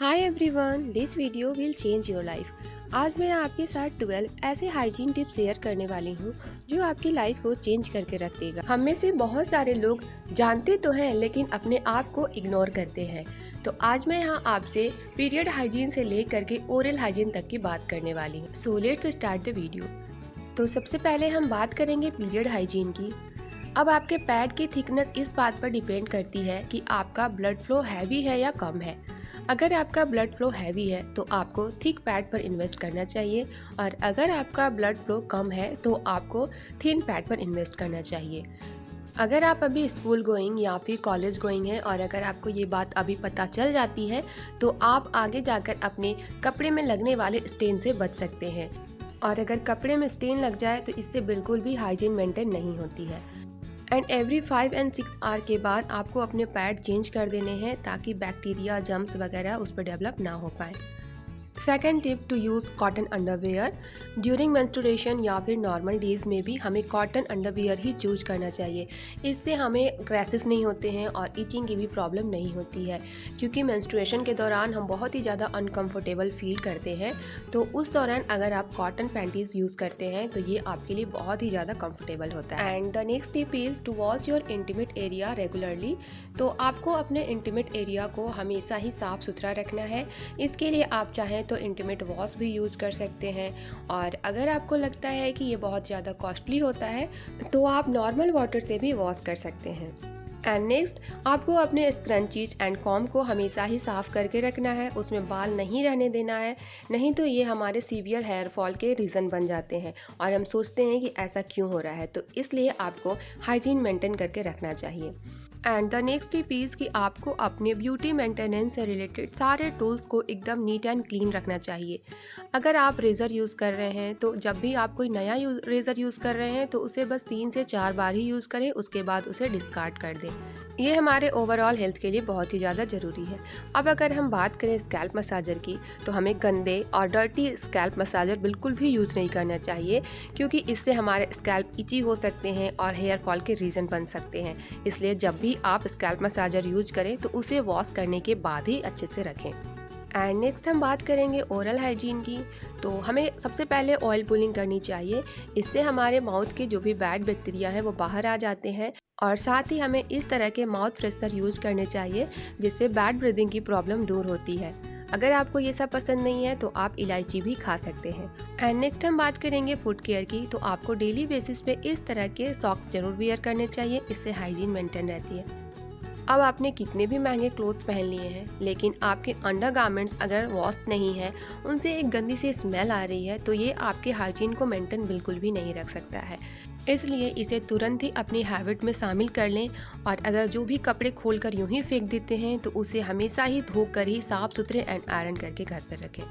Hi everyone, this video will change your life. आज मैं आपके साथ 12 ऐसे हाइजीन टिप्स शेयर करने वाली हूँ जो आपकी लाइफ को चेंज करके रख देगा। हम में से बहुत सारे लोग जानते तो हैं लेकिन अपने आप को इग्नोर करते हैं। तो आज मैं यहाँ आपसे पीरियड हाइजीन से लेकर के ओरल हाइजीन तक की बात करने वाली हूँ। So let's start the video. तो सबसे पहले हम बात करेंगे पीरियड हाइजीन की। अब आपके पैड की थिकनेस इस बात पर डिपेंड करती है कि आपका ब्लड फ्लो हैवी है या कम है। अगर आपका ब्लड फ्लो हैवी है तो आपको थिक पैड पर इन्वेस्ट करना चाहिए, और अगर आपका ब्लड फ्लो कम है तो आपको थिन पैड पर इन्वेस्ट करना चाहिए। अगर आप अभी स्कूल गोइंग या फिर कॉलेज गोइंग हैं और अगर आपको ये बात अभी पता चल जाती है तो आप आगे जाकर अपने कपड़े में लगने वाले स्टेन से बच सकते हैं। और अगर कपड़े में स्टेन लग जाए तो इससे बिल्कुल भी हाइजीन मेंटेन नहीं होती है। एंड एवरी 5 और 6 आवर के बाद आपको अपने पैड चेंज कर देने हैं ताकि बैक्टीरिया जर्म्स वगैरह उस पर डेवलप ना हो पाए। Second tip, to use cotton underwear. During menstruation या फिर नॉर्मल डेज में भी हमें कॉटन अंडरवेयर ही चूज करना चाहिए। इससे हमें क्रैसेस नहीं होते हैं और इचिंग की भी प्रॉब्लम नहीं होती है, क्योंकि मेंस्ट्रुएशन के दौरान हम बहुत ही ज़्यादा अनकंफर्टेबल फील करते हैं। तो उस दौरान अगर आप कॉटन पैंटीज यूज़ करते हैं तो ये आपके लिए बहुत ही ज़्यादा कंफर्टेबल होता है। And the next tip is to wash your intimate area regularly. तो आपको अपने इंटीमेट एरिया को हमेशा ही साफ़ सुथरा रखना है। इसके लिए आप चाहें तो इंटीमेट वॉश भी यूज़ कर सकते हैं, और अगर आपको लगता है कि ये बहुत ज़्यादा कॉस्टली होता है तो आप नॉर्मल वाटर से भी वॉश कर सकते हैं। एंड नेक्स्ट, आपको अपने स्क्रंचीज एंड कॉम को हमेशा ही साफ़ करके रखना है, उसमें बाल नहीं रहने देना है, नहीं तो ये हमारे सीवियर हेयर फॉल के रीज़न बन जाते हैं और हम सोचते हैं कि ऐसा क्यों हो रहा है। तो इसलिए आपको हाइजीन मेंटेन करके रखना चाहिए। And the next tip is कि आपको अपने ब्यूटी मेंटेनेंस से रिलेटेड सारे टूल्स को एकदम नीट एंड क्लीन रखना चाहिए। अगर आप रेज़र यूज़ कर रहे हैं तो जब भी आप कोई नया रेज़र यूज़ कर रहे हैं तो उसे बस 3 से 4 बार ही यूज़ करें, उसके बाद उसे डिस्कार्ड कर दें। ये हमारे ओवरऑल हेल्थ के लिए बहुत ही ज़्यादा ज़रूरी है। अब अगर हम बात करें स्कैल्प मसाजर की, तो हमें गंदे और डर्टी स्कैल्प मसाजर बिल्कुल भी यूज़ नहीं करना चाहिए, क्योंकि इससे हमारे स्कैल्प इची हो सकते हैं और हेयर फॉल के रीज़न बन सकते हैं। इसलिए जब भी आप स्कैल्प मसाजर यूज करें तो उसे वॉश करने के बाद ही अच्छे से रखें। एंड नेक्स्ट हम बात करेंगे ओरल हाइजीन की। तो हमें सबसे पहले ऑयल पुलिंग करनी चाहिए। इससे हमारे माउथ के जो भी बैड बैक्टीरिया है वो बाहर आ जाते हैं, और साथ ही हमें इस तरह के माउथ फ्रेशनर यूज करने चाहिए जिससे बैड ब्रीदिंग की प्रॉब्लम दूर होती है। अगर आपको ये सब पसंद नहीं है तो आप इलायची भी खा सकते हैं। एंड नेक्स्ट हम बात करेंगे फुट केयर की। तो आपको डेली बेसिस पे इस तरह के सॉक्स जरूर वेयर करने चाहिए, इससे हाइजीन मेंटेन रहती है। अब आपने कितने भी महंगे क्लोथ्स पहन लिए हैं लेकिन आपके अंडरगारमेंट्स अगर वॉश नहीं है, उनसे एक गंदी सी स्मेल आ रही है, तो ये आपके हाइजीन को मेंटेन बिल्कुल भी नहीं रख सकता है। इसलिए इसे तुरंत ही अपनी हैबिट में शामिल कर लें, और अगर जो भी कपड़े खोलकर यूं ही फेंक देते हैं तो उसे हमेशा ही धोकर ही साफ सुथरे एंड आयरन करके घर पर रखें।